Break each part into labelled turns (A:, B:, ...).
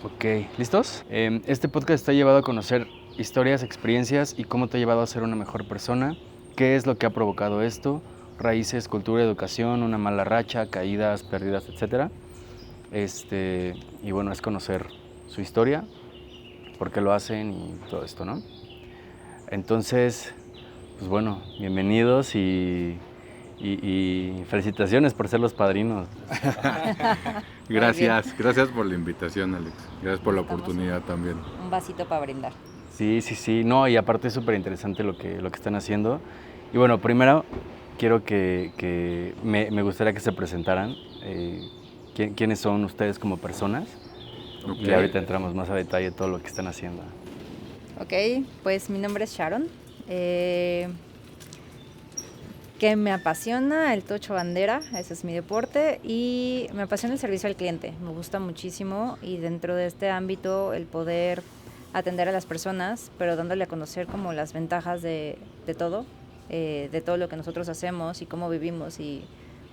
A: Ok, ¿listos? Este podcast está llevado a conocer historias, experiencias y cómo te ha llevado a ser una mejor persona, qué es lo que ha provocado esto, raíces, cultura, educación, una mala racha, caídas, pérdidas, etc. Y bueno, es conocer su historia, por qué lo hacen y todo esto, ¿no? Entonces, pues bueno, bienvenidos y felicitaciones por ser los padrinos.
B: Gracias por la invitación, Alex. Gracias por la oportunidad también.
C: Un vasito para brindar.
A: Sí, no, y aparte es súper interesante lo que están haciendo. Y bueno, primero quiero que me gustaría que se presentaran. ¿Quiénes son ustedes como personas?
B: Okay.
A: Y ahorita entramos más a detalle de todo lo que están haciendo.
C: Ok, pues mi nombre es Sharon. Que me apasiona el tocho bandera, ese es mi deporte, y me apasiona el servicio al cliente, me gusta muchísimo, y dentro de este ámbito el poder atender a las personas, pero dándole a conocer como las ventajas de todo lo que nosotros hacemos y cómo vivimos, y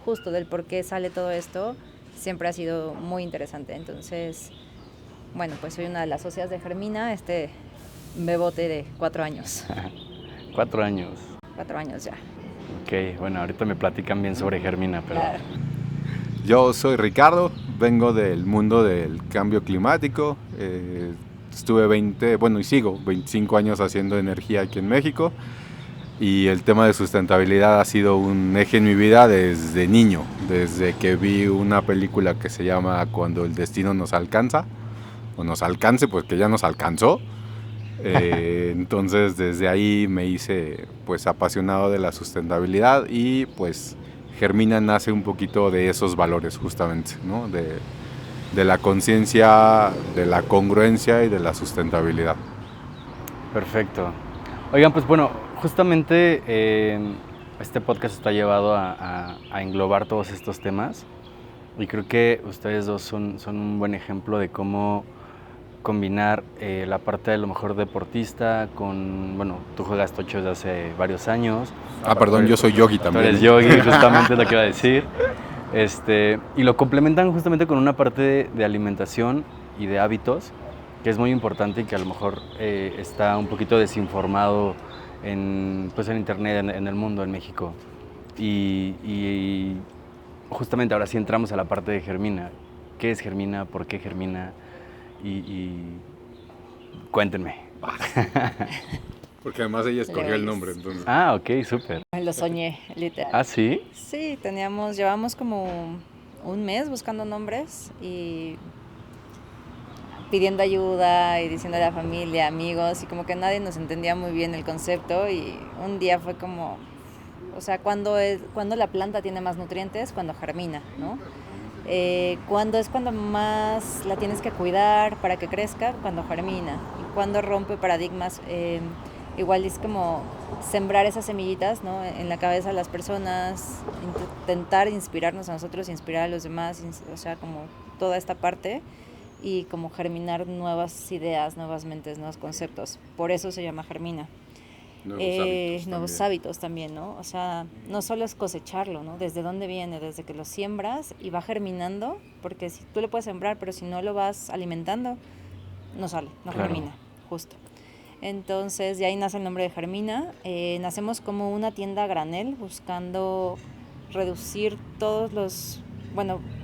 C: justo del por qué sale todo esto, siempre ha sido muy interesante. Entonces, bueno, pues soy una de las socias de Germina, este bebote de 4 años.
A: 4 años.
C: 4 años ya.
A: Ok, bueno, ahorita me platican bien sobre Germina, pero...
C: Claro.
B: Yo soy Ricardo, vengo del mundo del cambio climático. Estuve y sigo 25 años haciendo energía aquí en México. Y el tema de sustentabilidad ha sido un eje en mi vida desde niño, desde que vi una película que se llama Cuando el destino nos alcanza, o nos alcance, pues que ya nos alcanzó. Entonces desde ahí me hice pues apasionado de la sustentabilidad y pues Germina nace un poquito de esos valores justamente, ¿no? De la conciencia, de la congruencia y de la sustentabilidad.
A: Perfecto. Oigan, pues bueno, justamente este podcast está llevado a englobar todos estos temas y creo que ustedes dos son un buen ejemplo de cómo combinar la parte de lo mejor deportista con, bueno, tú juegas tocho desde hace varios años.
B: Perdón, yo soy yogi también.
A: Tú eres yogi, justamente es lo que iba a decir. Y lo complementan justamente con una parte de alimentación y de hábitos, que es muy importante y que a lo mejor está un poquito desinformado en internet, en el mundo, en México. Y justamente ahora sí entramos a la parte de Germina. ¿Qué es Germina? ¿Por qué Germina? Y cuéntenme.
B: Porque además ella escogió el nombre, entonces.
A: Ah, ok, súper.
C: Lo soñé, literal.
A: ¿Ah, sí?
C: Sí, llevamos como un mes buscando nombres y pidiendo ayuda y diciendo a la familia, amigos, y como que nadie nos entendía muy bien el concepto, y un día fue como, o sea, cuando la planta tiene más nutrientes, cuando germina, ¿no? Cuando más la tienes que cuidar para que crezca, cuando germina, y cuando rompe paradigmas, igual es como sembrar esas semillitas, ¿no? En la cabeza de las personas, intentar inspirarnos a nosotros, inspirar a los demás, o sea, como toda esta parte, y como germinar nuevas ideas, nuevas mentes, nuevos conceptos. Por eso se llama Germina. Nuevos hábitos también, ¿no? O sea, no solo es cosecharlo, ¿no? Desde dónde viene, desde que lo siembras y va germinando, porque si tú lo puedes sembrar, pero si no lo vas alimentando, no sale, no
A: Claro.
C: germina, justo. Entonces, de ahí nace el nombre de Germina. Nacemos como una tienda a granel, buscando reducir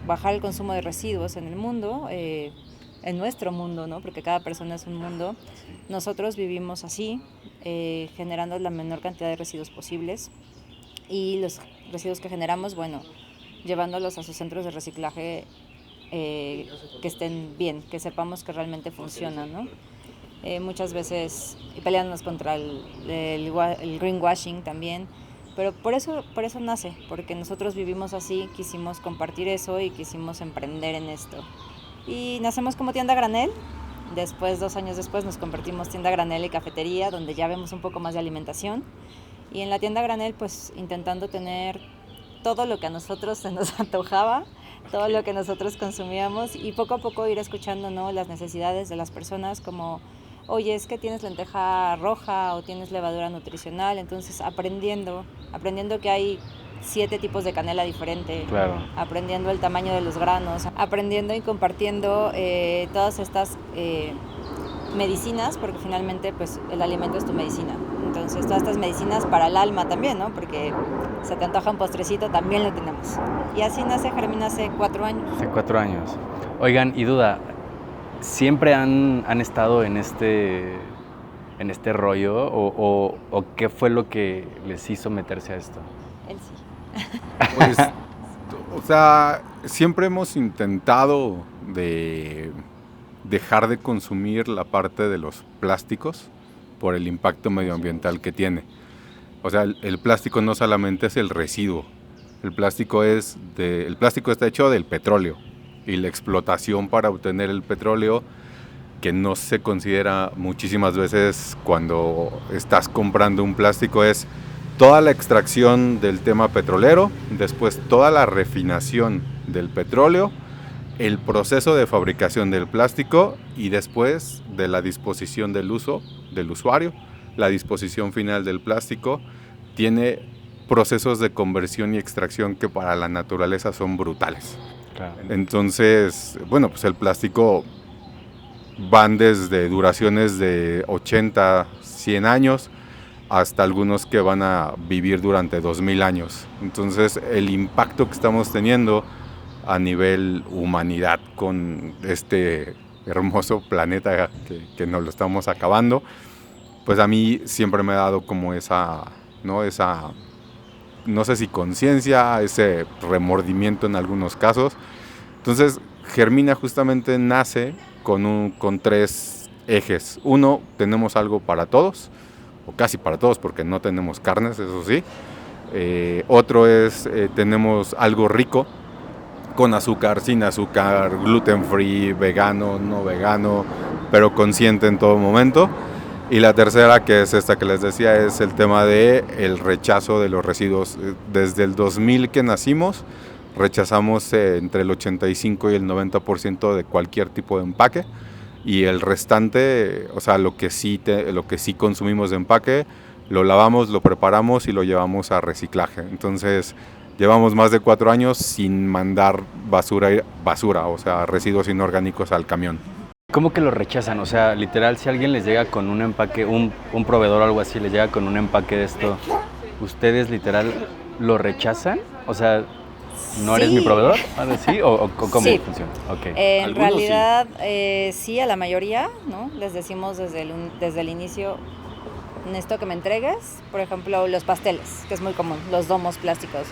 C: bajar el consumo de residuos en el mundo, en nuestro mundo, ¿no? Porque cada persona es un mundo. Nosotros vivimos así, generando la menor cantidad de residuos posibles, y los residuos que generamos, bueno, llevándolos a sus centros de reciclaje que estén bien, que sepamos que realmente funcionan, ¿no? Muchas veces peleándonos contra el greenwashing también, pero por eso nace, porque nosotros vivimos así, quisimos compartir eso y quisimos emprender en esto. Y nacemos como tienda granel. Después, 2 años después, nos convertimos tienda granel y cafetería, donde ya vemos un poco más de alimentación. Y en la tienda granel, pues intentando tener todo lo que a nosotros se nos antojaba, todo lo que nosotros consumíamos, y poco a poco ir escuchando, ¿no?, las necesidades de las personas, como, oye, es que tienes lenteja roja o tienes levadura nutricional. Entonces aprendiendo que hay 7 tipos de canela diferente,
A: Claro.
C: aprendiendo el tamaño de los granos, aprendiendo y compartiendo todas estas medicinas, porque finalmente pues el alimento es tu medicina. Entonces todas estas medicinas para el alma también, ¿no? Porque se te antoja un postrecito, también lo tenemos. Y así nace Germina hace 4 años.
A: Hace 4 años. Oigan, y duda, ¿siempre han estado en este rollo o qué fue lo que les hizo meterse a esto?
C: Él sí.
B: Pues, o sea, siempre hemos intentado de dejar de consumir la parte de los plásticos por el impacto medioambiental que tiene. O sea, el plástico no solamente es el residuo, el plástico está hecho del petróleo y la explotación para obtener el petróleo, que no se considera muchísimas veces cuando estás comprando un plástico, es toda la extracción del tema petrolero, después toda la refinación del petróleo, el proceso de fabricación del plástico y después de la disposición del uso del usuario, la disposición final del plástico, tiene procesos de conversión y extracción que para la naturaleza son brutales.
A: Claro.
B: Entonces, bueno, pues el plástico van desde duraciones de 80, 100 años hasta algunos que van a vivir durante 2000 años. Entonces, el impacto que estamos teniendo a nivel humanidad con este hermoso planeta que nos lo estamos acabando, pues a mí siempre me ha dado como esa, no sé si conciencia, ese remordimiento en algunos casos. Entonces, Germina justamente nace con 3 ejes. Uno, tenemos algo para todos, o casi para todos, porque no tenemos carnes, eso sí. Otro es, tenemos algo rico, con azúcar, sin azúcar, gluten free, vegano, no vegano, pero consciente en todo momento. Y la tercera, que es esta que les decía, es el tema de el rechazo de los residuos. Desde el 2000 que nacimos, rechazamos entre el 85 y el 90% de cualquier tipo de empaque, y el restante, o sea, lo que sí consumimos de empaque, lo lavamos, lo preparamos y lo llevamos a reciclaje. Entonces, llevamos más de 4 años sin mandar basura, o sea, residuos inorgánicos al camión.
A: ¿Cómo que lo rechazan? O sea, literal, si alguien les llega con un empaque, un proveedor o algo así, les llega con un empaque de esto, ¿ustedes literal lo rechazan? O sea, ¿no eres
C: Sí.
A: mi proveedor? ¿Sí? ¿O cómo
C: Sí.
A: funciona? Okay.
C: En
A: Algunos
C: realidad, sí, a la mayoría, ¿no? Les decimos desde el inicio, necesito que me entregues, por ejemplo, los pasteles, que es muy común, los domos plásticos.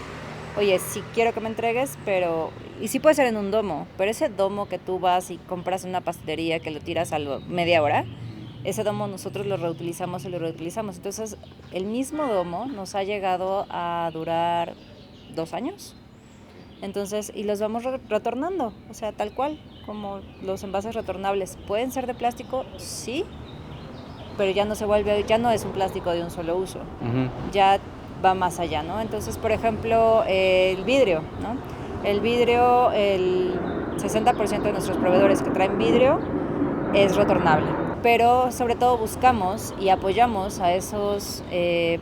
C: Oye, sí quiero que me entregues, pero... Y sí puede ser en un domo, pero ese domo que tú vas y compras en una pastelería que lo tiras a media hora, ese domo nosotros lo reutilizamos y lo reutilizamos. Entonces, el mismo domo nos ha llegado a durar 2 años. Entonces, y los vamos retornando, o sea, tal cual, como los envases retornables. ¿Pueden ser de plástico? Sí, pero ya no es un plástico de un solo uso.
A: Uh-huh.
C: Ya va más allá, ¿no? Entonces, por ejemplo, el vidrio, ¿no? El vidrio, el 60% de nuestros proveedores que traen vidrio es retornable, pero sobre todo buscamos y apoyamos a esos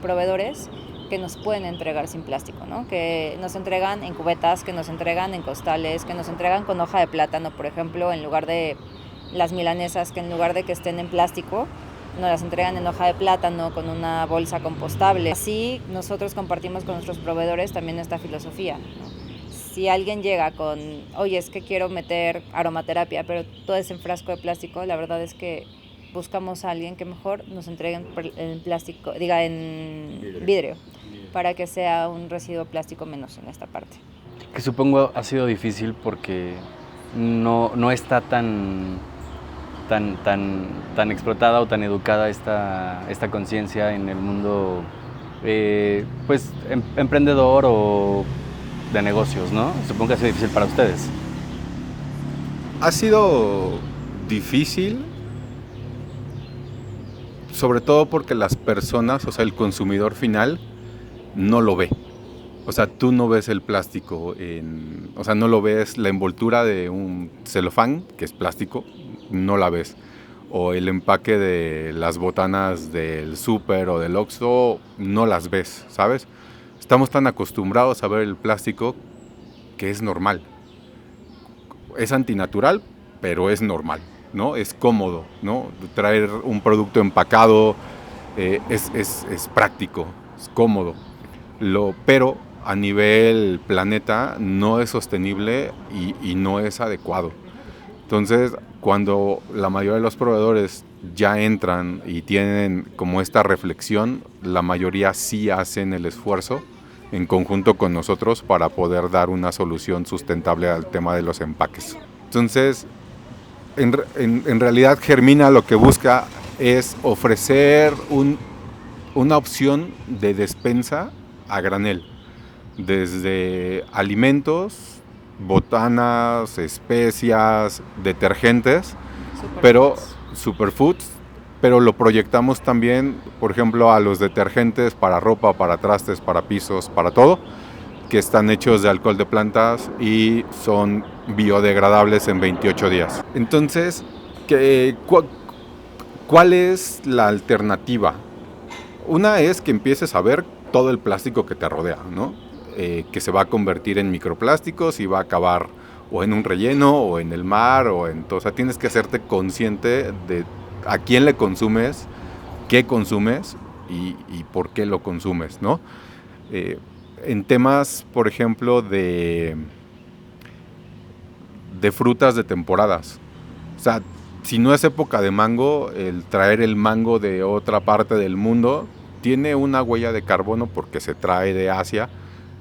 C: proveedores que nos pueden entregar sin plástico, ¿no? Que nos entregan en cubetas, que nos entregan en costales, que nos entregan con hoja de plátano, por ejemplo, en lugar de las milanesas, que en lugar de que estén en plástico, nos las entregan en hoja de plátano con una bolsa compostable. Así nosotros compartimos con nuestros proveedores también esta filosofía, ¿no? Si alguien llega con, oye, es que quiero meter aromaterapia, pero todo es en frasco de plástico, la verdad es que buscamos a alguien que mejor nos entregue en plástico, en vidrio, para que sea un residuo plástico menos en esta parte.
A: Que supongo ha sido difícil porque no está tan explotada o tan educada esta conciencia en el mundo pues emprendedor o de negocios, ¿no? Supongo que ha sido difícil para ustedes.
B: Ha sido difícil, sobre todo porque las personas, o sea, el consumidor final, no lo ve. O sea, tú no ves el plástico, o sea, no lo ves, la envoltura de un celofán, que es plástico, no la ves. O el empaque de las botanas del súper o del Oxxo, no las ves, ¿sabes? estamos tan acostumbrados a ver el plástico que es normal. Es antinatural, pero es normal, ¿no? Es cómodo, ¿no? Traer un producto empacado es práctico, es cómodo. Pero a nivel planeta no es sostenible y no es adecuado. Entonces, cuando la mayoría de los proveedores ya entran y tienen como esta reflexión, la mayoría sí hacen el esfuerzo en conjunto con nosotros para poder dar una solución sustentable al tema de los empaques. Entonces, en realidad Germina lo que busca es ofrecer una opción de despensa a granel, desde alimentos, botanas, especias, detergentes, pero superfoods, pero lo proyectamos también, por ejemplo, a los detergentes para ropa, para trastes, para pisos, para todo, que están hechos de alcohol de plantas y son biodegradables en 28 días. Entonces, ¿cuál es la alternativa? Una es que empieces a ver todo el plástico que te rodea, ¿no? Que se va a convertir en microplásticos y va a acabar o en un relleno o en el mar o o sea, tienes que hacerte consciente de a quién le consumes, qué consumes y por qué lo consumes, ¿no? En temas, por ejemplo, de frutas de temporadas. O sea, si no es época de mango, el traer el mango de otra parte del mundo tiene una huella de carbono porque se trae de Asia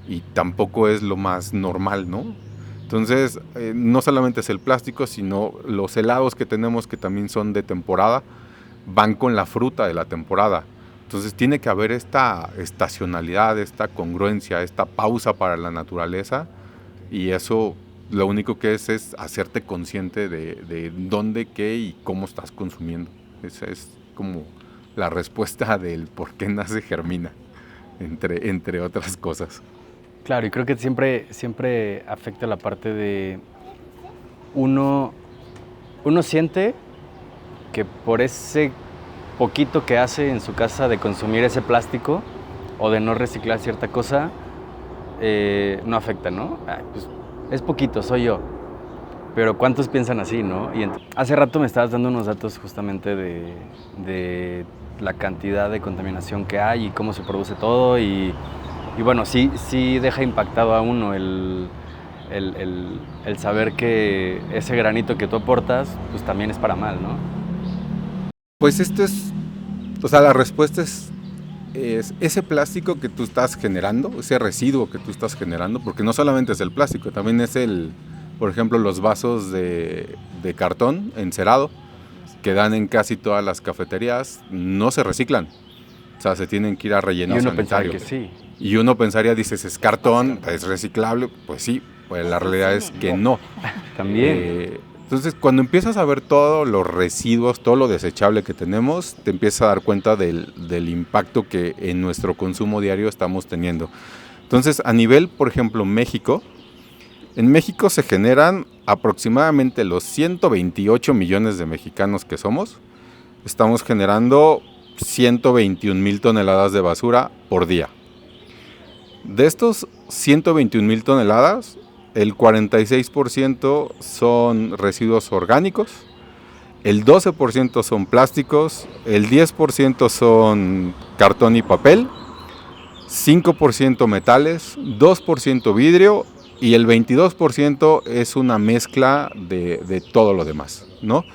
B: y tampoco es lo más normal, ¿no? Entonces, no solamente es el plástico, sino los helados que tenemos que también son de temporada, van con la fruta de la temporada. Entonces tiene que haber esta estacionalidad, esta congruencia, esta pausa para la naturaleza, y eso lo único que es hacerte consciente de dónde, qué y cómo estás consumiendo. Esa es como la respuesta del por qué nace Germina, entre otras cosas.
A: Claro, y creo que siempre afecta la parte de uno siente que por ese poquito que hace en su casa de consumir ese plástico o de no reciclar cierta cosa, no afecta, ¿no? Pues es poquito, soy yo. Pero ¿cuántos piensan así, no? Y hace rato me estabas dando unos datos justamente de la cantidad de contaminación que hay y cómo se produce todo y bueno, sí deja impactado a uno el saber que ese granito que tú aportas, pues también es para mal, ¿no?
B: Pues o sea, la respuesta es ese plástico que tú estás generando, ese residuo que tú estás generando, porque no solamente es el plástico, también es por ejemplo, los vasos de cartón encerado que dan en casi todas las cafeterías, no se reciclan. O sea, se tienen que ir a relleno sanitario.
A: Que sí.
B: Y uno pensaría, dices, es cartón, es reciclable. Pues sí, pues la realidad es que no.
A: También.
B: Entonces, cuando empiezas a ver todos los residuos, todo lo desechable que tenemos, te empiezas a dar cuenta del impacto que en nuestro consumo diario estamos teniendo. Entonces, a nivel, por ejemplo, México, en México se generan aproximadamente los 128 millones de mexicanos que somos, estamos generando 121,000 toneladas de basura por día. De estos 121,000 toneladas, el 46% son residuos orgánicos, el 12% son plásticos, el 10% son cartón y papel, 5% metales, 2% vidrio y el 22% es una mezcla de todo lo demás, ¿no?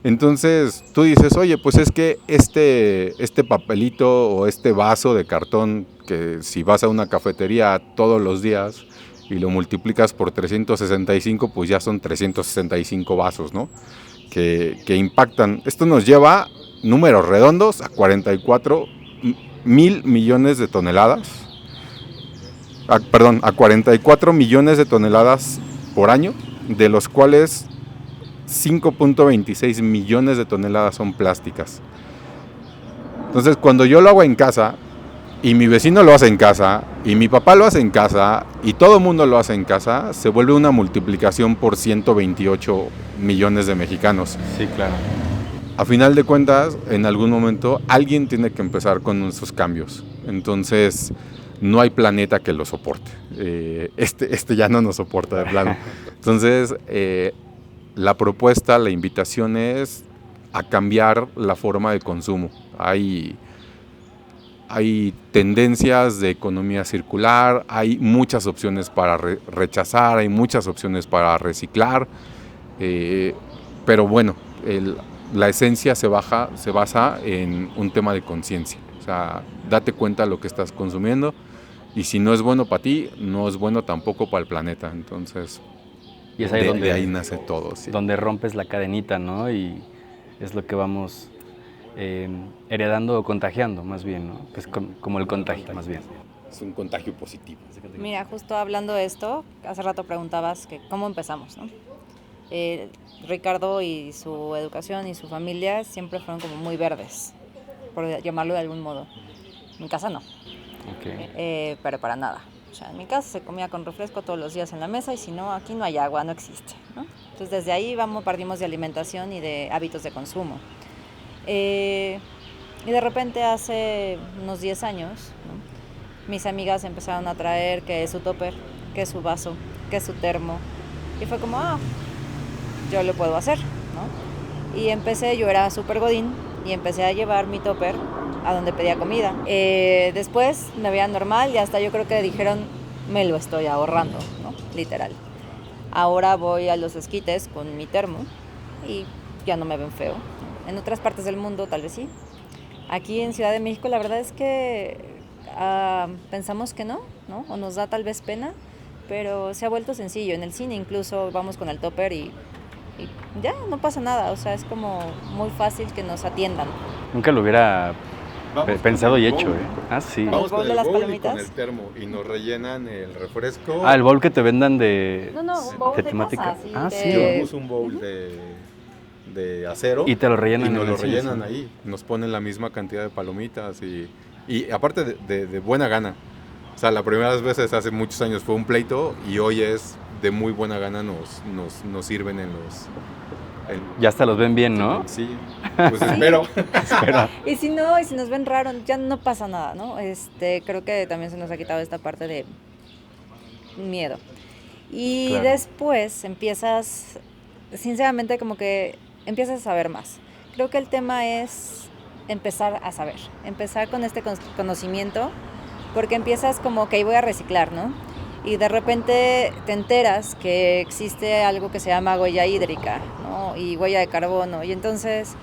B: Entonces tú dices, oye, pues es que este papelito o este vaso de cartón que si vas a una cafetería todos los días y lo multiplicas por 365, pues ya son 365 vasos, ¿no? Que impactan. Esto nos lleva, números redondos, a 44,000 millones de toneladas. A 44 millones de toneladas por año, de los cuales 5.26 millones de toneladas son plásticas. Entonces, cuando yo lo hago en casa, y mi vecino lo hace en casa, y mi papá lo hace en casa, y todo el mundo lo hace en casa, se vuelve una multiplicación por 128 millones de mexicanos.
A: Sí, claro.
B: A final de cuentas, en algún momento, alguien tiene que empezar con esos cambios. Entonces, no hay planeta que lo soporte. Este ya no nos soporta de plano. Entonces, la propuesta, la invitación es a cambiar la forma de consumo. Hay tendencias de economía circular, hay muchas opciones para rechazar, hay muchas opciones para reciclar, pero bueno, la esencia se basa en un tema de conciencia. O sea, date cuenta de lo que estás consumiendo y si no es bueno para ti, no es bueno tampoco para el planeta. Entonces,
A: y es ahí
B: de ahí nace todo. Sí.
A: Donde rompes la cadenita, ¿no? Y es lo que vamos heredando o contagiando, más bien, ¿no? Que es como el contagio, más bien.
B: Es un contagio positivo.
C: Mira, justo hablando de esto, hace rato preguntabas que cómo empezamos, ¿no? Ricardo y su educación y su familia siempre fueron como muy verdes, por llamarlo de algún modo. En mi casa no,
A: Okay.
C: pero para nada. O sea, en mi casa se comía con refresco todos los días en la mesa y si no, aquí no hay agua, no existe, ¿no? Entonces desde ahí partimos de alimentación y de hábitos de consumo. Y de repente hace unos 10 años, ¿no? Mis amigas empezaron a traer que es su topper, que es su vaso, que es su termo. Y fue como, yo lo puedo hacer, ¿no? Y yo era súper godín, y empecé a llevar mi topper a donde pedía comida. Después me veían normal y hasta yo creo que dijeron, me lo estoy ahorrando, ¿no? Literal. Ahora voy a los esquites con mi termo y ya no me ven feo. En otras partes del mundo tal vez sí. Aquí en Ciudad de México la verdad es que pensamos que no, o nos da tal vez pena, pero se ha vuelto sencillo. En el cine incluso vamos con el topper y ya no pasa nada, o sea, es como muy fácil que nos atiendan.
A: Nunca lo hubiera pensado y hecho, Sí.
B: Vamos con
C: de
B: el
C: las
B: bowl y
C: palomitas.
B: con el termo y nos rellenan el refresco.
A: El bowl que te vendan de
C: un bowl de
A: temática.
C: casa, sí,
B: Llevamos un bowl de acero
A: Y te lo rellenan
B: y nos
A: en
B: lo
A: el cine,
B: rellenan
A: sí.
B: ahí. Nos ponen la misma cantidad de palomitas y aparte de buena gana. O sea, la primera vez hace muchos años fue un pleito y hoy es de muy buena gana nos sirven en los...
A: Ya hasta los ven bien, ¿no?
B: Sí, pues espero.
C: Y si nos ven raro, ya no pasa nada, ¿no? Creo que también se nos ha quitado esta parte de miedo. Y
A: Claro.
C: después empiezas, sinceramente, como que empiezas a saber más. Creo que el tema es empezar a saber, empezar con este conocimiento, porque empiezas como que voy a reciclar, ¿no? Y de repente te enteras que existe algo que se llama huella hídrica, ¿no? Y huella de carbono. Y entonces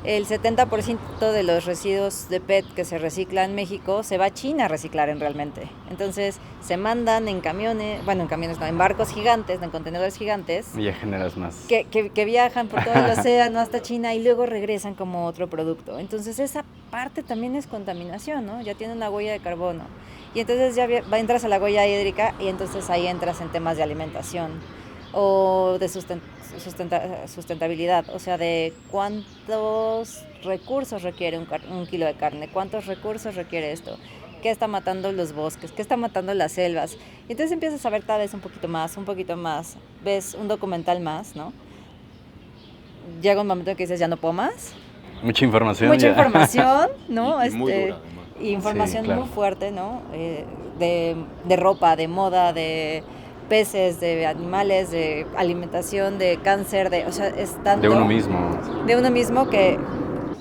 C: el 70% de los residuos de PET que se reciclan en México se va a China a reciclar realmente. Entonces se mandan en camiones, no, en barcos gigantes, en contenedores gigantes.
A: Y ya generas más.
C: Que viajan por todo el océano hasta China y luego regresan como otro producto. Entonces esa parte también es contaminación, ¿no? Ya tiene una huella de carbono. Y entonces ya entras a la huella hídrica y entonces ahí entras en temas de alimentación o de sustentabilidad, o sea, de cuántos recursos requiere un kilo de carne, cuántos recursos requiere esto, qué está matando los bosques, qué está matando las selvas. Y entonces empiezas a ver cada vez un poquito más, ves un documental más, ¿no? Llega un momento en que dices, ya no puedo más.
A: Mucha información.
C: Mucha información, ¿no?
B: Y muy dura, además.
C: Y información
A: Sí, claro.
C: muy fuerte, ¿no? De ropa, de moda, de peces, de animales, de alimentación, de cáncer, o sea, es tanto...
A: De uno mismo.
C: De uno mismo que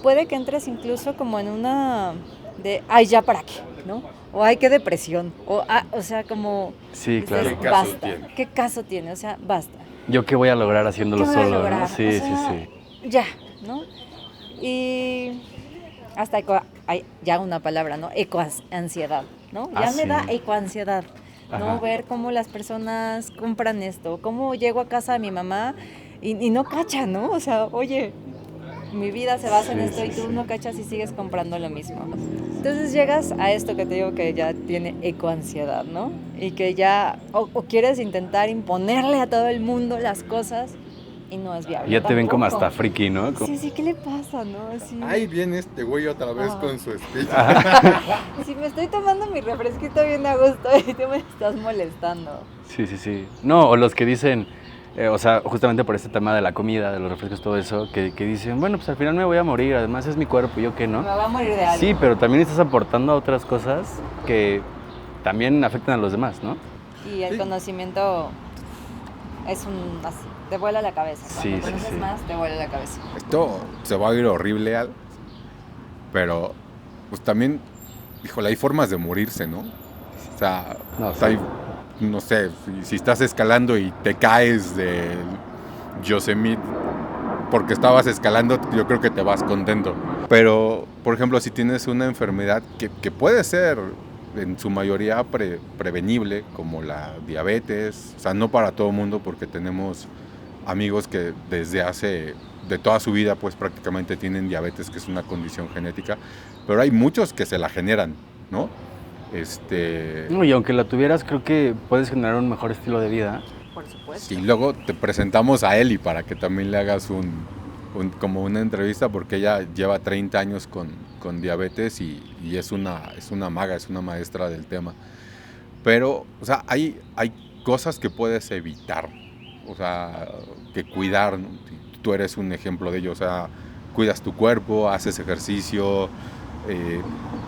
C: puede que entres incluso como en una de, ay, ¿ya para qué? ¿No? O ay, qué depresión. O sea, como...
A: Sí,
C: dices,
A: claro.
B: ¿Qué caso
C: basta.
B: tiene?
C: ¿Qué caso tiene? O sea, basta.
A: ¿Yo qué voy a lograr haciéndolo
C: ¿Qué voy a
A: solo?
C: lograr?
A: ¿No? Sí,
C: O sea,
A: sí.
C: Ya, ¿no? Y hasta hay ya una palabra, ¿no? Ecoansiedad, ¿no? Ya me
A: sí.
C: da ecoansiedad, ¿no?
A: Ajá.
C: Ver cómo las personas compran esto, cómo llego a casa de mi mamá y no cachan, ¿no? O sea, oye, mi vida se basa en
A: Sí,
C: esto y
A: sí,
C: tú
A: sí.
C: no cachas y sigues comprando lo mismo. Entonces llegas a esto que te digo que ya tiene ecoansiedad, ¿no? Y que ya, o quieres intentar imponerle a todo el mundo las cosas y no es viable.
A: Ya te ven como
C: tampoco.
A: hasta friki, ¿no? Como-
C: Sí, ¿qué le pasa, no? Así,
B: Ahí viene este güey otra vez
C: Ah.
B: con su speech.
C: si me estoy tomando mi refresquito bien a gusto y tú me estás molestando.
A: Sí, sí, sí. No, o los que dicen, o sea, justamente por este tema de la comida, de los refrescos, todo eso, que dicen, bueno, pues al final me voy a morir, además es mi cuerpo, ¿yo qué no?
C: Me va a morir de algo.
A: Sí, pero también estás aportando a otras cosas que también afectan a los demás, ¿no?
C: Y el conocimiento es así, te vuela la cabeza. Cuando conoces más, te vuela la cabeza.
B: Esto se va a oír horrible, Al, pero pues también, híjole, hay formas de morirse, ¿no? O sea, no sé, si estás escalando y te caes del Yosemite porque estabas escalando, yo creo que te vas contento. Pero, por ejemplo, si tienes una enfermedad que puede ser en su mayoría prevenible, como la diabetes, o sea, no para todo el mundo, porque tenemos amigos que de toda su vida, pues prácticamente tienen diabetes, que es una condición genética, pero hay muchos que se la generan, ¿no?
A: No, y aunque la tuvieras, creo que puedes generar un mejor estilo de vida.
C: Por supuesto.
B: Y luego te presentamos a Eli para que también le hagas como una entrevista, porque ella lleva 30 años con diabetes y es una maga, es una maestra del tema. Pero, o sea, hay cosas que puedes evitar, o sea, que cuidar, ¿no? Tú eres un ejemplo de ello, o sea, cuidas tu cuerpo, haces ejercicio,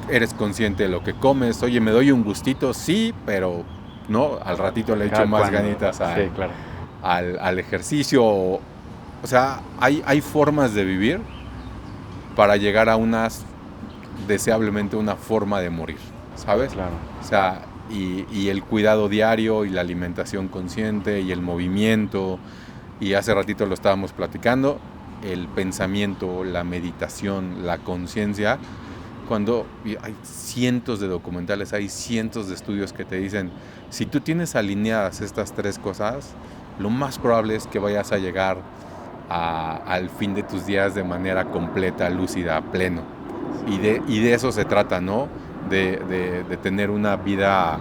B: eres consciente de lo que comes. Oye, me doy un gustito, sí, pero no, al ratito le echo más ganitas al ejercicio. O sea, hay formas de vivir para llegar a deseablemente una forma de morir, ¿sabes?
A: Claro.
B: O sea, y el cuidado diario y la alimentación consciente y el movimiento, y hace ratito lo estábamos platicando, el pensamiento, la meditación, la conciencia. Cuando hay cientos de documentales, hay cientos de estudios que te dicen, si tú tienes alineadas estas 3 cosas, lo más probable es que vayas a llegar al fin de tus días de manera completa, lúcida, pleno. Y de eso se trata, ¿no? De tener una vida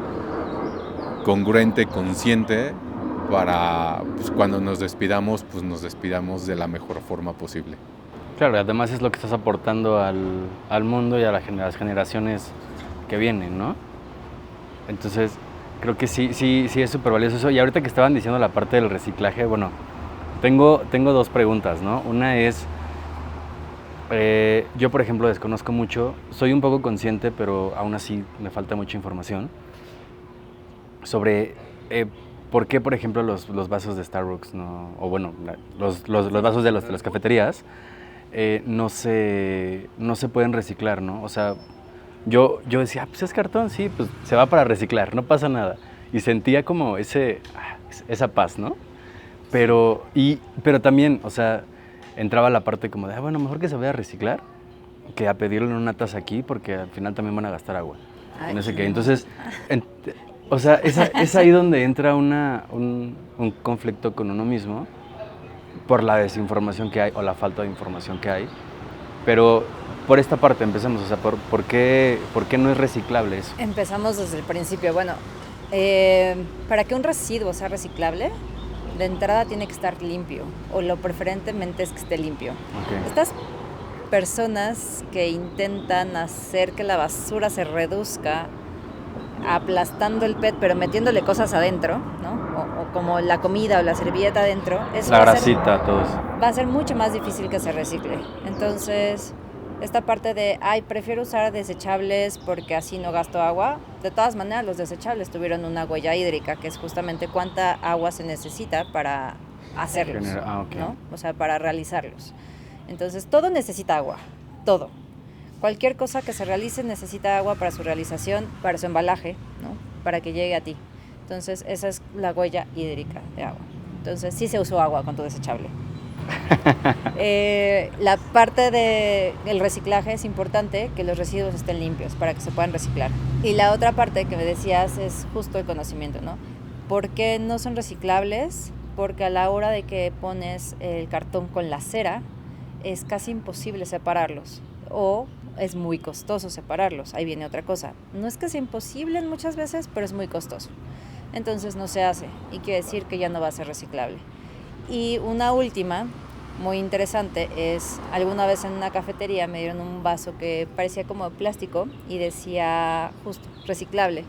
B: congruente, consciente, para pues, cuando nos despidamos, pues nos despidamos de la mejor forma posible.
A: Claro, y además es lo que estás aportando al mundo y a las generaciones que vienen, ¿no? Entonces, creo que sí es súper valioso eso. Y ahorita que estaban diciendo la parte del reciclaje, bueno, tengo 2 preguntas, ¿no? Una es, yo por ejemplo desconozco mucho, soy un poco consciente, pero aún así me falta mucha información sobre por qué, por ejemplo, los vasos de Starbucks, ¿no? O bueno, los vasos de las cafeterías, no se pueden reciclar, ¿no? O sea, yo decía, pues es cartón, sí, pues se va para reciclar, no pasa nada. Y sentía como esa paz, ¿no? Pero también, o sea, entraba la parte como de, bueno, mejor que se vaya a reciclar que a pedirlo en una taza aquí, porque al final también van a gastar agua.
C: Ay,
A: no sé qué. Entonces, o sea, es ahí donde entra un conflicto con uno mismo, por la desinformación que hay o la falta de información que hay. Pero por esta parte empecemos, o sea, ¿por qué no es reciclable eso?
C: Empezamos desde el principio. Bueno, para que un residuo sea reciclable, de entrada tiene que estar limpio, o lo preferentemente es que esté limpio.
A: Okay.
C: Estas personas que intentan hacer que la basura se reduzca aplastando el PET, pero metiéndole cosas adentro, ¿no? O como la comida o la servilleta adentro, eso
A: la grasita, todo eso.
C: Va a ser mucho más difícil que se recicle. Entonces, esta parte de, prefiero usar desechables porque así no gasto agua. De todas maneras, los desechables tuvieron una huella hídrica, que es justamente cuánta agua se necesita para hacerlos,
A: okay.
C: ¿no? O sea, para realizarlos. Entonces, todo necesita agua, todo. Cualquier cosa que se realice necesita agua para su realización, para su embalaje, ¿no? Para que llegue a ti. Entonces, esa es la huella hídrica de agua. Entonces, sí se usó agua con tu desechable. La parte del reciclaje es importante que los residuos estén limpios para que se puedan reciclar. Y la otra parte que me decías es justo el conocimiento, ¿no? ¿Por qué no son reciclables? Porque a la hora de que pones el cartón con la cera, es casi imposible separarlos. O es muy costoso separarlos. Ahí viene otra cosa. No es que sea imposible muchas veces, pero es muy costoso. Entonces no se hace y quiere decir que ya no va a ser reciclable. Y una última, muy interesante, es alguna vez en una cafetería me dieron un vaso que parecía como de plástico y decía justo reciclable.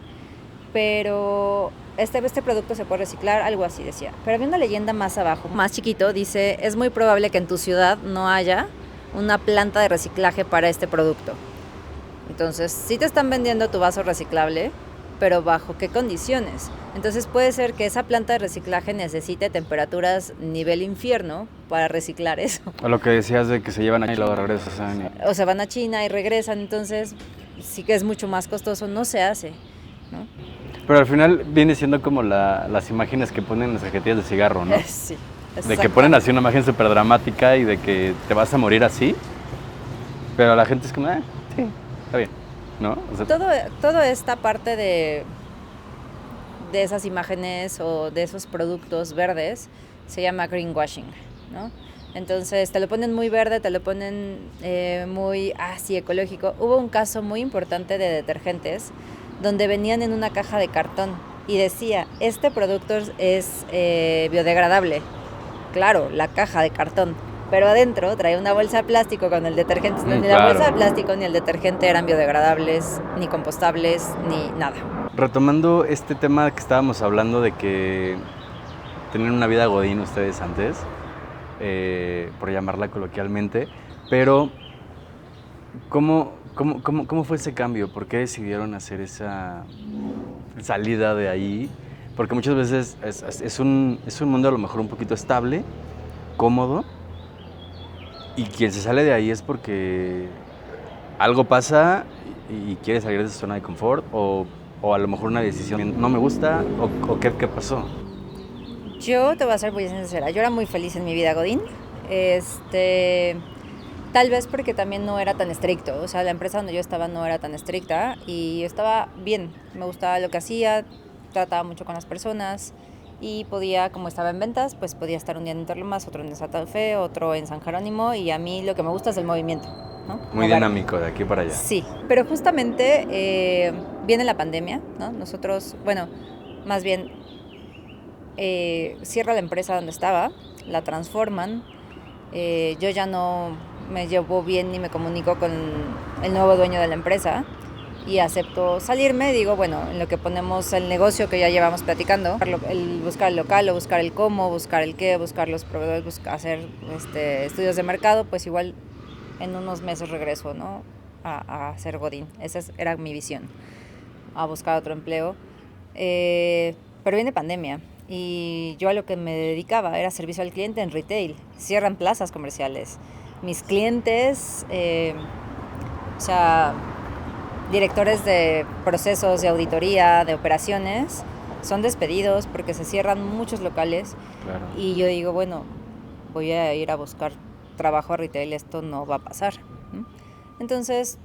C: Pero este producto se puede reciclar, algo así decía. Pero había una leyenda más abajo, más chiquito, dice, es muy probable que en tu ciudad no haya una planta de reciclaje para este producto. Entonces, si te están vendiendo tu vaso reciclable, pero ¿bajo qué condiciones? Entonces puede ser que esa planta de reciclaje necesite temperaturas nivel infierno para reciclar eso.
A: O lo que decías de que se llevan ahí y luego regresan.
C: O se van a China y regresan, entonces sí que es mucho más costoso, no se hace, ¿no?
A: Pero al final viene siendo como las imágenes que ponen en las cajetillas de cigarro, ¿no?
C: Sí.
A: De que ponen así una imagen súper dramática y de que te vas a morir así, pero la gente es como, sí, está bien, ¿no? O sea,
C: todo esta parte de esas imágenes o de esos productos verdes se llama greenwashing, ¿no? Entonces te lo ponen muy verde, te lo ponen muy así ecológico. Hubo un caso muy importante de detergentes donde venían en una caja de cartón y decía, este producto es biodegradable. Claro, la caja de cartón, pero adentro traía una bolsa de plástico con el detergente. Ni la bolsa de plástico ni el detergente eran biodegradables, ni compostables, ni nada.
A: Retomando este tema que estábamos hablando de que tenían una vida godín ustedes antes, por llamarla coloquialmente, pero ¿cómo fue ese cambio? ¿Por qué decidieron hacer esa salida de ahí? Porque muchas veces es un mundo a lo mejor un poquito estable, cómodo, y quien se sale de ahí es porque algo pasa y quiere salir de esa zona de confort, o a lo mejor una decisión no me gusta, o qué pasó.
C: Yo te voy a ser muy sincera, yo era muy feliz en mi vida godín, tal vez porque también no era tan estricto, o sea, la empresa donde yo estaba no era tan estricta y estaba bien, me gustaba lo que hacía, trataba mucho con las personas y podía, como estaba en ventas, pues podía estar un día en Interlomas, otro en Santa Fe, otro en San Jerónimo, y a mí lo que me gusta es el movimiento, ¿no?
A: Muy dinámico de aquí para allá.
C: Sí, pero justamente viene la pandemia, ¿no? Nosotros, bueno, más bien cierra la empresa donde estaba, la transforman, yo ya no me llevo bien ni me comunico con el nuevo dueño de la empresa y acepto salirme. Digo, bueno, en lo que ponemos el negocio que ya llevamos platicando, el buscar el local o buscar el cómo, buscar el qué, buscar los proveedores, hacer estudios de mercado, pues igual en unos meses regreso, ¿no? a ser godín. Esa era mi visión, a buscar otro empleo. Pero viene pandemia y yo a lo que me dedicaba era servicio al cliente en retail. Cierran plazas comerciales. Mis clientes, o sea, directores de procesos de auditoría, de operaciones, son despedidos porque se cierran muchos locales.
A: Claro.
C: Y yo digo, bueno, voy a ir a buscar trabajo a retail, esto no va a pasar, ¿no? Entonces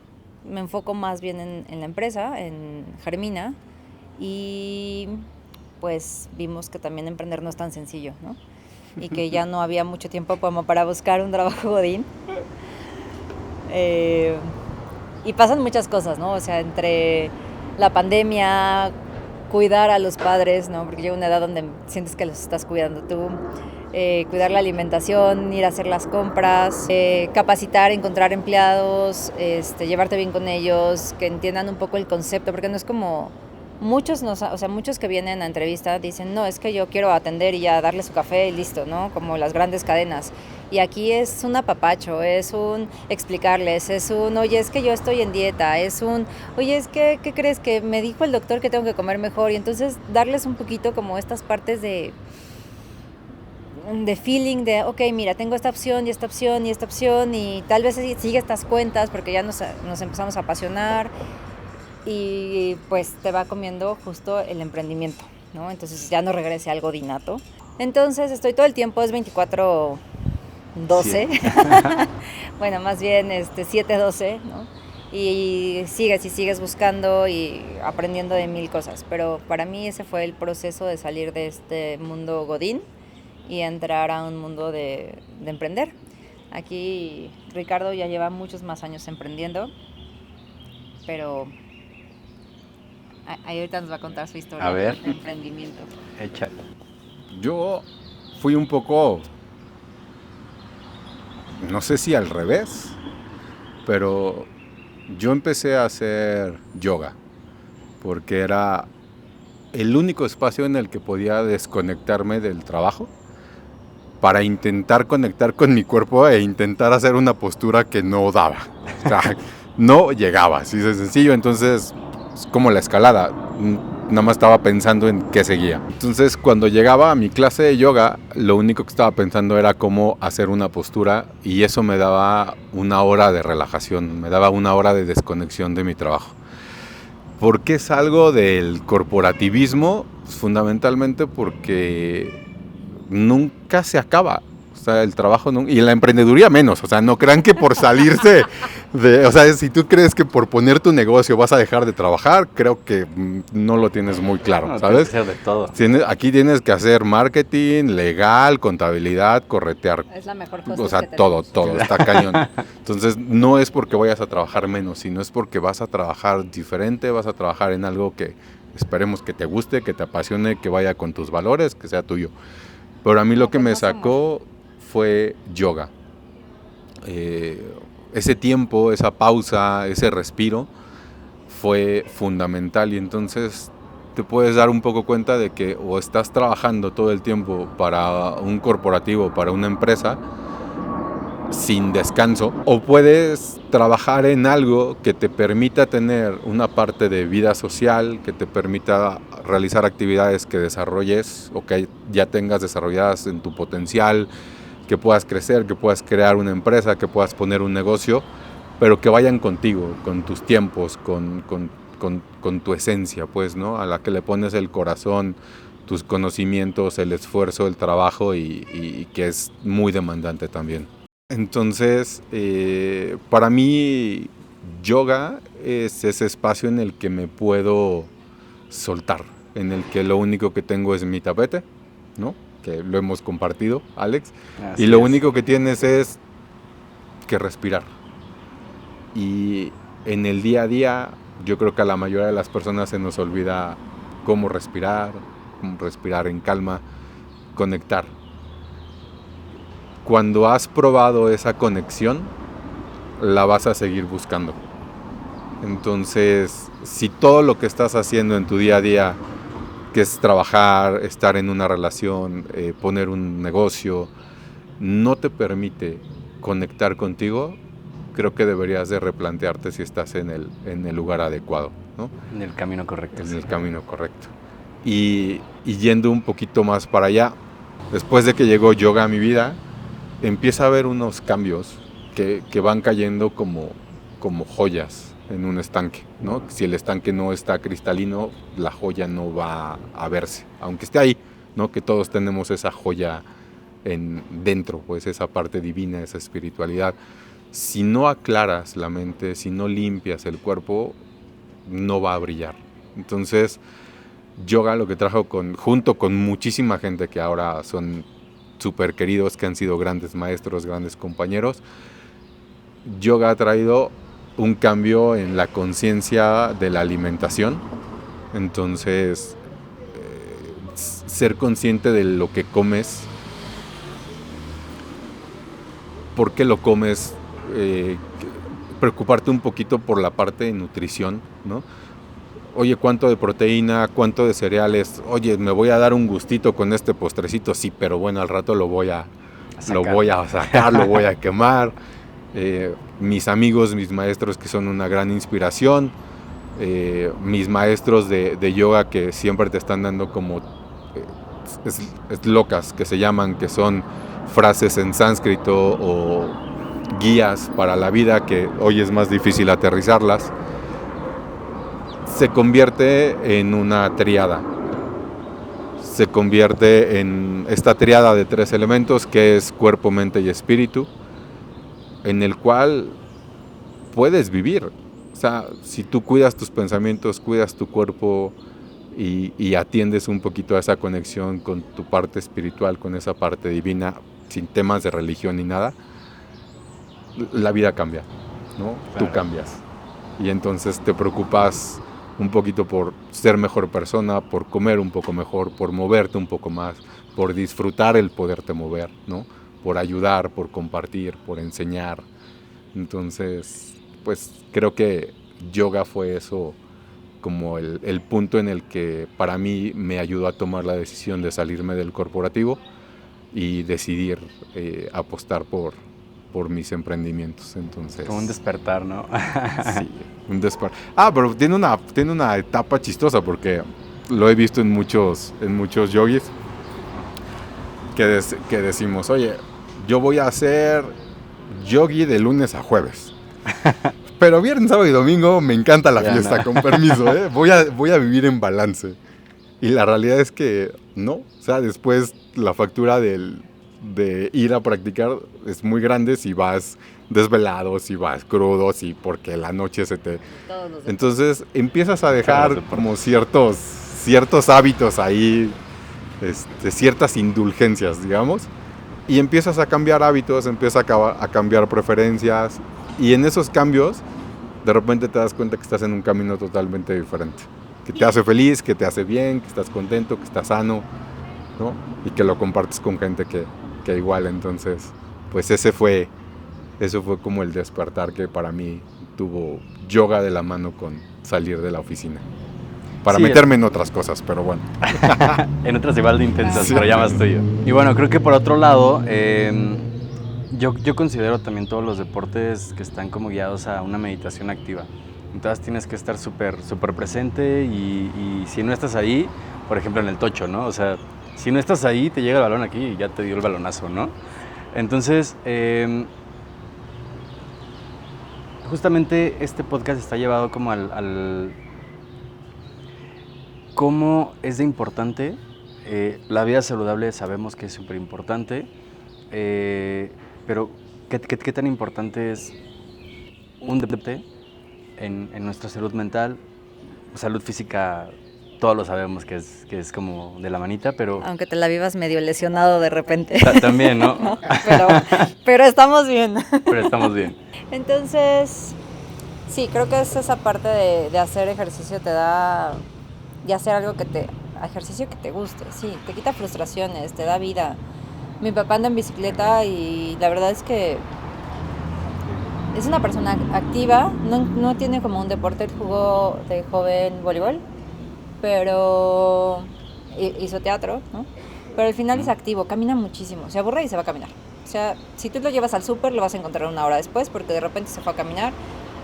C: me enfoco más bien en la empresa, en Germina, y pues vimos que también emprender no es tan sencillo, ¿no? Y que ya no había mucho tiempo como para buscar un trabajo godín. Y pasan muchas cosas, ¿no? O sea, entre la pandemia, cuidar a los padres, ¿no? Porque llega una edad donde sientes que los estás cuidando tú. Cuidar la alimentación, ir a hacer las compras, capacitar, encontrar empleados, llevarte bien con ellos, que entiendan un poco el concepto, porque no es como muchos que vienen a entrevista dicen, no, es que yo quiero atender y ya darle su café y listo, ¿no? Como las grandes cadenas. Y aquí es un apapacho, es un explicarles, es un, oye, es que yo estoy en dieta, es un, oye, es que, ¿qué crees? Que me dijo el doctor que tengo que comer mejor. Y entonces darles un poquito como estas partes de feeling de, ok, mira, tengo esta opción y esta opción y esta opción, y tal vez sigue estas cuentas porque ya nos empezamos a apasionar, y pues te va comiendo justo el emprendimiento, ¿no? Entonces ya no regrese al godinato. Entonces estoy todo el tiempo, es 24/12, sí. Bueno, más bien 7/12, ¿no? Y sigues buscando y aprendiendo de mil cosas, pero para mí ese fue el proceso de salir de este mundo godín y entrar a un mundo de emprender. Aquí Ricardo ya lleva muchos más años emprendiendo, pero ahí ahorita nos va a contar su historia de emprendimiento.
A: Échale.
B: Yo fui un poco, no sé si al revés, pero yo empecé a hacer yoga porque era el único espacio en el que podía desconectarme del trabajo para intentar conectar con mi cuerpo e intentar hacer una postura que no daba. O sea, no llegaba, así de sencillo. Entonces es como la escalada, nada más estaba pensando en qué seguía. Entonces cuando llegaba a mi clase de yoga, lo único que estaba pensando era cómo hacer una postura, y eso me daba una hora de relajación, me daba una hora de desconexión de mi trabajo. ¿Por qué salgo del corporativismo? Pues fundamentalmente porque nunca se acaba. O sea, el trabajo y la emprendeduría menos. O sea, no crean que por salirse o sea, si tú crees que por poner tu negocio vas a dejar de trabajar, creo que no lo tienes muy claro,
A: No,
B: ¿sabes?
A: tienes que hacer de todo.
B: Aquí tienes que hacer marketing, legal, contabilidad, corretear.
C: Es la mejor cosa.
B: O sea, todo, está cañón. Entonces, no es porque vayas a trabajar menos, sino es porque vas a trabajar diferente, vas a trabajar en algo que esperemos que te guste, que te apasione, que vaya con tus valores, que sea tuyo. Pero a mí lo que me sacó fue yoga. Ese tiempo, esa pausa, ese respiro fue fundamental, y entonces te puedes dar un poco cuenta de que o estás trabajando todo el tiempo para un corporativo, para una empresa, sin descanso, o puedes trabajar en algo que te permita tener una parte de vida social, que te permita realizar actividades que desarrolles o que ya tengas desarrolladas en tu potencial, que puedas crecer, que puedas crear una empresa, que puedas poner un negocio, pero que vayan contigo, con tus tiempos, con tu esencia, pues, ¿no? A la que le pones el corazón, tus conocimientos, el esfuerzo, el trabajo, y que es muy demandante también. Entonces, para mí, yoga es ese espacio en el que me puedo soltar, en el que lo único que tengo es mi tapete, ¿no? Que lo hemos compartido, Alex, y lo único que tienes es que respirar. Y en el día a día, yo creo que a la mayoría de las personas se nos olvida cómo respirar en calma, conectar. Cuando has probado esa conexión, la vas a seguir buscando. Entonces, si todo lo que estás haciendo en tu día a día, que es trabajar, estar en una relación, poner un negocio, no te permite conectar contigo, creo que deberías de replantearte si estás en el lugar adecuado, ¿no?
A: En el camino correcto.
B: En el camino correcto. Y yendo un poquito más para allá, después de que llegó yoga a mi vida, empieza a haber unos cambios que van cayendo como joyas en un estanque, ¿no? Si el estanque no está cristalino, la joya no va a verse, aunque esté ahí, ¿no? Que todos tenemos esa joya dentro, pues esa parte divina, esa espiritualidad. Si no aclaras la mente, si no limpias el cuerpo, no va a brillar. Entonces, yoga lo que trajo junto con muchísima gente que ahora son súper queridos, que han sido grandes maestros, grandes compañeros, yoga ha traído un cambio en la conciencia de la alimentación. Entonces, ser consciente de lo que comes, por qué lo comes, preocuparte un poquito por la parte de nutrición, ¿no? Oye, ¿cuánto de proteína? ¿Cuánto de cereales? Oye, me voy a dar un gustito con este postrecito, sí, pero bueno, al rato lo voy a sacar, lo voy a quemar. Mis amigos, mis maestros que son una gran inspiración, mis maestros de yoga que siempre te están dando como locas que se llaman, que son frases en sánscrito o guías para la vida que hoy es más difícil aterrizarlas, se convierte en una tríada. Se convierte en esta tríada de 3 elementos que es cuerpo, mente y espíritu, en el cual puedes vivir. O sea, si tú cuidas tus pensamientos, cuidas tu cuerpo y atiendes un poquito a esa conexión con tu parte espiritual, con esa parte divina, sin temas de religión ni nada, la vida cambia, ¿no? Claro. Tú cambias. Y entonces te preocupas un poquito por ser mejor persona, por comer un poco mejor, por moverte un poco más, por disfrutar el poderte mover, ¿no? Por ayudar, por compartir, por enseñar. Entonces, pues creo que yoga fue eso, como el punto en el que para mí me ayudó a tomar la decisión de salirme del corporativo y decidir apostar por por mis emprendimientos. Entonces,
A: Como un despertar, ¿no?
B: sí, un despertar. Pero tiene una etapa chistosa porque lo he visto en muchos yogis que decimos, oye, yo voy a hacer yogi de lunes a jueves. Pero viernes, sábado y domingo me encanta la fiesta, con permiso, ¿eh? Voy a vivir en balance. Y la realidad es que no. O sea, después la factura de ir a practicar es muy grande si vas desvelado, si vas crudo, si porque la noche se te... Entonces empiezas a dejar como ciertos hábitos ahí, ciertas indulgencias, digamos, y empiezas a cambiar hábitos, empiezas a cambiar preferencias, y en esos cambios de repente te das cuenta que estás en un camino totalmente diferente, que te hace feliz, que te hace bien, que estás contento, que estás sano, ¿no? Y que lo compartes con gente que igual. Entonces, pues eso fue como el despertar que para mí tuvo yoga de la mano con salir de la oficina. Para meterme en otras cosas, pero bueno.
A: En otras igual de intensas, pero ya más tuyo. Y bueno, creo que por otro lado, yo considero también todos los deportes que están como guiados a una meditación activa. Entonces tienes que estar súper presente y si no estás ahí, por ejemplo en el tocho, ¿no? O sea, si no estás ahí, te llega el balón aquí y ya te dio el balonazo, ¿no? Entonces, justamente este podcast está llevado como al cómo es de importante. La vida saludable sabemos que es súper importante, pero ¿qué tan importante es un deporte en nuestra salud mental? Salud física, todos lo sabemos que es como de la manita, pero...
C: Aunque te la vivas medio lesionado de repente.
A: También, ¿no?
C: No, pero estamos bien.
A: Pero estamos bien.
C: Entonces, sí, creo que es esa parte de hacer ejercicio te da... Y hacer algo ejercicio que te guste, sí, te quita frustraciones, te da vida. Mi papá anda en bicicleta y la verdad es que es una persona activa, no tiene como un deporte, él jugó de joven voleibol, pero hizo teatro, ¿no? Pero al final es activo, camina muchísimo, se aburre y se va a caminar. O sea, si tú lo llevas al súper, lo vas a encontrar una hora después porque de repente se fue a caminar,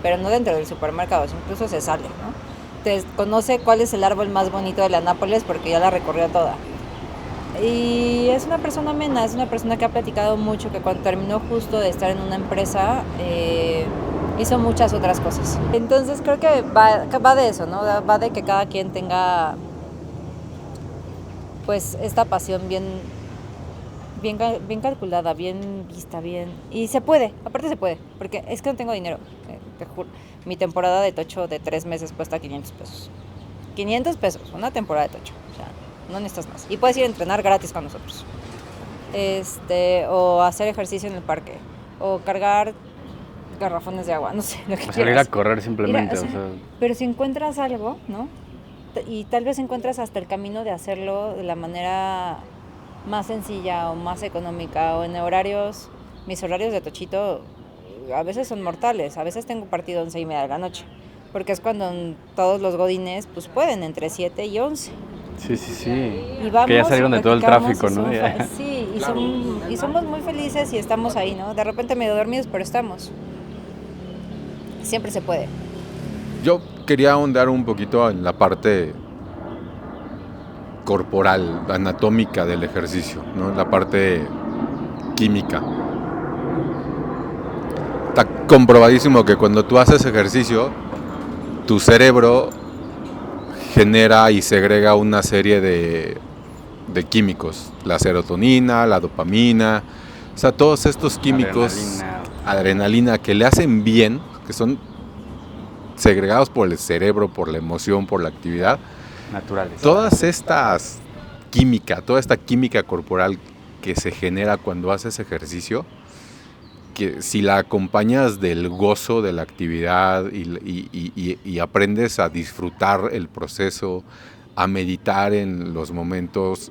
C: pero no dentro del supermercado, incluso se sale, ¿no? Te conoce cuál es el árbol más bonito de la Nápoles porque ya la recorrió toda. Y es una persona amena, es una persona que ha platicado mucho, que cuando terminó justo de estar en una empresa, hizo muchas otras cosas. Entonces creo que va de eso, ¿no? Va de que cada quien tenga pues esta pasión bien calculada, bien vista, bien... Y se puede, aparte se puede, porque es que no tengo dinero, te juro. Mi temporada de tocho de 3 meses cuesta 500 pesos. 500 pesos, una temporada de tocho. O sea, no necesitas más. Y puedes ir a entrenar gratis con nosotros. O hacer ejercicio en el parque. O cargar garrafones de agua, no sé, lo que quieras.
A: Salir a correr simplemente,
C: o sea. Pero si encuentras algo, ¿no? Y tal vez encuentras hasta el camino de hacerlo de la manera más sencilla o más económica. O en mis horarios de tochito... A veces son mortales, a veces tengo partido 11:30 de la noche, porque es cuando todos los godines pues pueden entre 7 y 11.
A: Sí.
C: Y vamos,
A: que ya salieron de todo el tráfico, ¿no?
C: Sí, y somos muy felices y estamos ahí, ¿no? De repente medio dormidos, pero estamos. Siempre se puede.
B: Yo quería ahondar un poquito en la parte corporal, anatómica del ejercicio, ¿no? La parte química. Está comprobadísimo que cuando tú haces ejercicio, tu cerebro genera y segrega una serie de químicos, la serotonina, la dopamina, o sea, todos estos químicos, adrenalina que le hacen bien, que son segregados por el cerebro, por la emoción, por la actividad,
A: naturales.
B: Toda esta química corporal que se genera cuando haces ejercicio, que si la acompañas del gozo de la actividad y aprendes a disfrutar el proceso, a meditar en los momentos,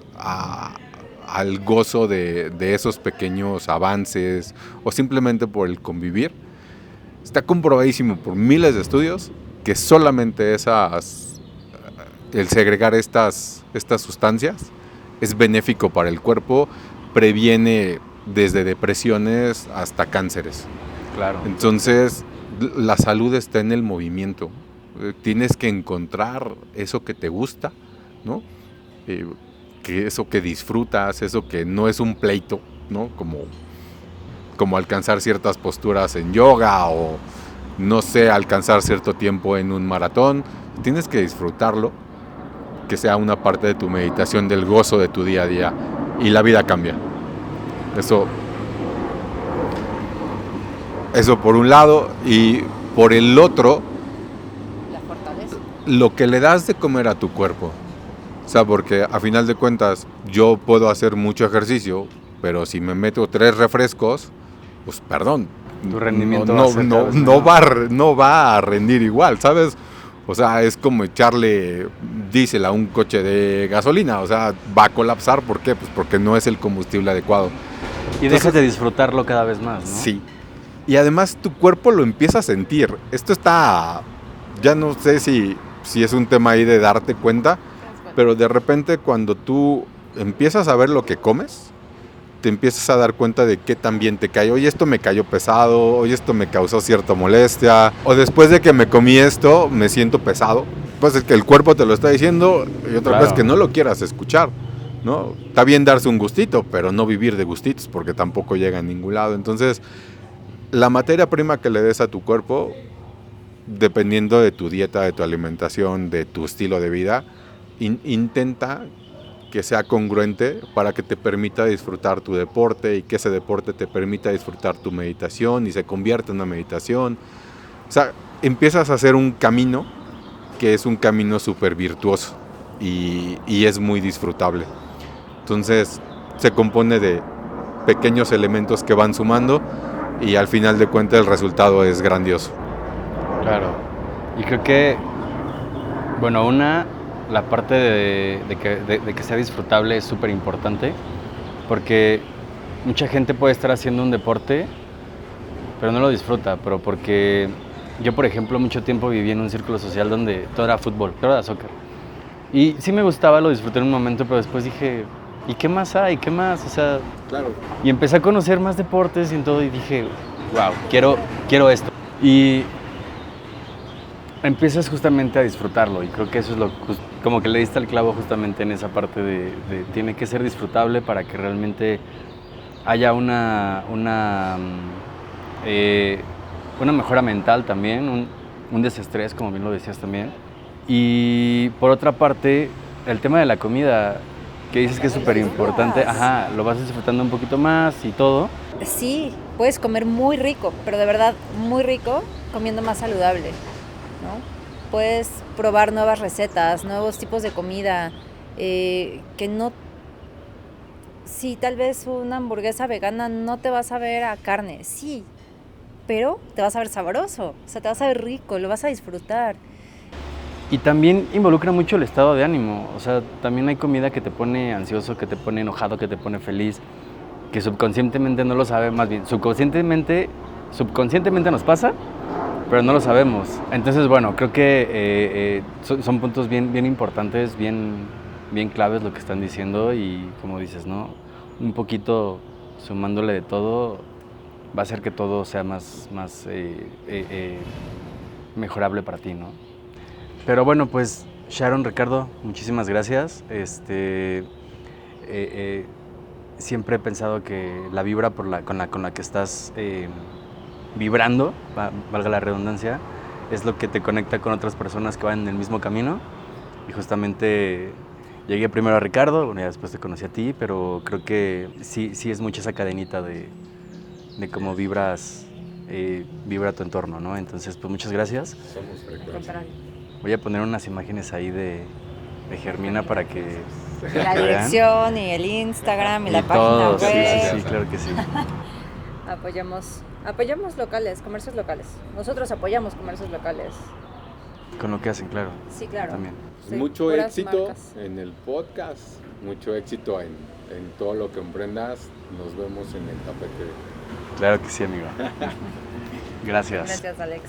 B: al gozo de esos pequeños avances o simplemente por el convivir, está comprobadísimo por miles de estudios que solamente el segregar estas sustancias es benéfico para el cuerpo, previene desde depresiones hasta cánceres.
A: Claro.
B: Entonces, la salud está en el movimiento. Tienes que encontrar eso que te gusta, ¿no? Que eso que disfrutas, eso que no es un pleito, ¿no? Como alcanzar ciertas posturas en yoga o, no sé, alcanzar cierto tiempo en un maratón. Tienes que disfrutarlo, que sea una parte de tu meditación, del gozo de tu día a día, y la vida cambia. Eso por un lado, y por el otro,
C: La fortaleza.
B: lo que le das de comer a tu cuerpo. O sea, porque a final de cuentas yo puedo hacer mucho ejercicio, pero si me meto 3 refrescos, pues perdón,
A: Tu rendimiento
B: no va a rendir igual, ¿sabes? O sea, es como echarle diésel a un coche de gasolina, o sea, va a colapsar. ¿Por qué? Pues porque no es el combustible adecuado.
A: Y dejas de disfrutarlo cada vez más, ¿no?
B: Sí. Y además tu cuerpo lo empieza a sentir. Esto está, ya no sé si es un tema ahí de darte cuenta, pero de repente cuando tú empiezas a ver lo que comes, te empiezas a dar cuenta de qué tan bien te cae. Oye, esto me cayó pesado, oye, esto me causó cierta molestia, o después de que me comí esto, me siento pesado. Pues es que el cuerpo te lo está diciendo, y otra
A: Claro.
B: vez que no lo quieras escuchar, ¿no? Está bien darse un gustito, pero no vivir de gustitos, porque tampoco llega a ningún lado. Entonces, la materia prima que le des a tu cuerpo, dependiendo de tu dieta, de tu alimentación, de tu estilo de vida, intenta que sea congruente para que te permita disfrutar tu deporte y que ese deporte te permita disfrutar tu meditación y se convierta en una meditación. O sea, empiezas a hacer un camino que es un camino súper virtuoso y es muy disfrutable. Entonces, se compone de pequeños elementos que van sumando y al final de cuentas el resultado es grandioso.
A: Claro. Y creo que, bueno, la parte de que sea disfrutable es súper importante, porque mucha gente puede estar haciendo un deporte, pero no lo disfruta, pero porque yo, por ejemplo, mucho tiempo viví en un círculo social donde todo era fútbol, todo era soccer. Y sí me gustaba, lo disfruté en un momento, pero después dije, ¿y qué más hay? ¿Qué más? O sea,
B: Claro.
A: y empecé a conocer más deportes y en todo y dije, wow, quiero esto. Y empiezas justamente a disfrutarlo y creo que eso es como que le diste al clavo justamente en esa parte de tiene que ser disfrutable para que realmente haya una mejora mental también, un desestrés, como bien lo decías también. Y por otra parte, el tema de la comida, que dices que es súper importante, lo vas disfrutando un poquito más y todo.
C: Sí, puedes comer muy rico, pero de verdad muy rico, comiendo más saludable, ¿no? Puedes probar nuevas recetas, nuevos tipos de comida, que no... Sí, tal vez una hamburguesa vegana no te va a saber a carne, sí, pero te va a saber sabroso, o sea, te va a saber rico, lo vas a disfrutar.
A: Y también involucra mucho el estado de ánimo, o sea, también hay comida que te pone ansioso, que te pone enojado, que te pone feliz, que subconscientemente no lo sabe, más bien, subconscientemente nos pasa, pero no lo sabemos. Entonces, bueno, creo que son puntos bien importantes, bien claves lo que están diciendo y como dices, ¿no? Un poquito sumándole de todo va a hacer que todo sea más mejorable para ti, ¿no? Pero bueno, pues Sharon, Ricardo, muchísimas gracias. Siempre he pensado que la vibra con la que estás vibrando, valga la redundancia, es lo que te conecta con otras personas que van en el mismo camino. Y justamente llegué primero a Ricardo, bueno, ya después te conocí a ti, pero creo que sí es mucha esa cadenita de cómo vibra tu entorno, ¿no? Entonces, pues muchas gracias.
B: Somos frecuencia.
A: Voy a poner unas imágenes ahí de Germina para que
C: La
A: vean.
C: dirección y el Instagram y la página
A: todo,
C: web.
A: sí, claro que sí.
C: Apoyamos locales, comercios locales. Nosotros apoyamos comercios locales.
A: Con lo que hacen, claro.
C: Sí, claro.
A: También.
C: Sí,
B: Mucho
C: puras
B: éxito
C: marcas.
B: en el podcast, mucho éxito en todo lo que emprendas. Nos vemos en el tapete.
A: Claro que sí, amigo. Gracias.
C: Gracias, Alex.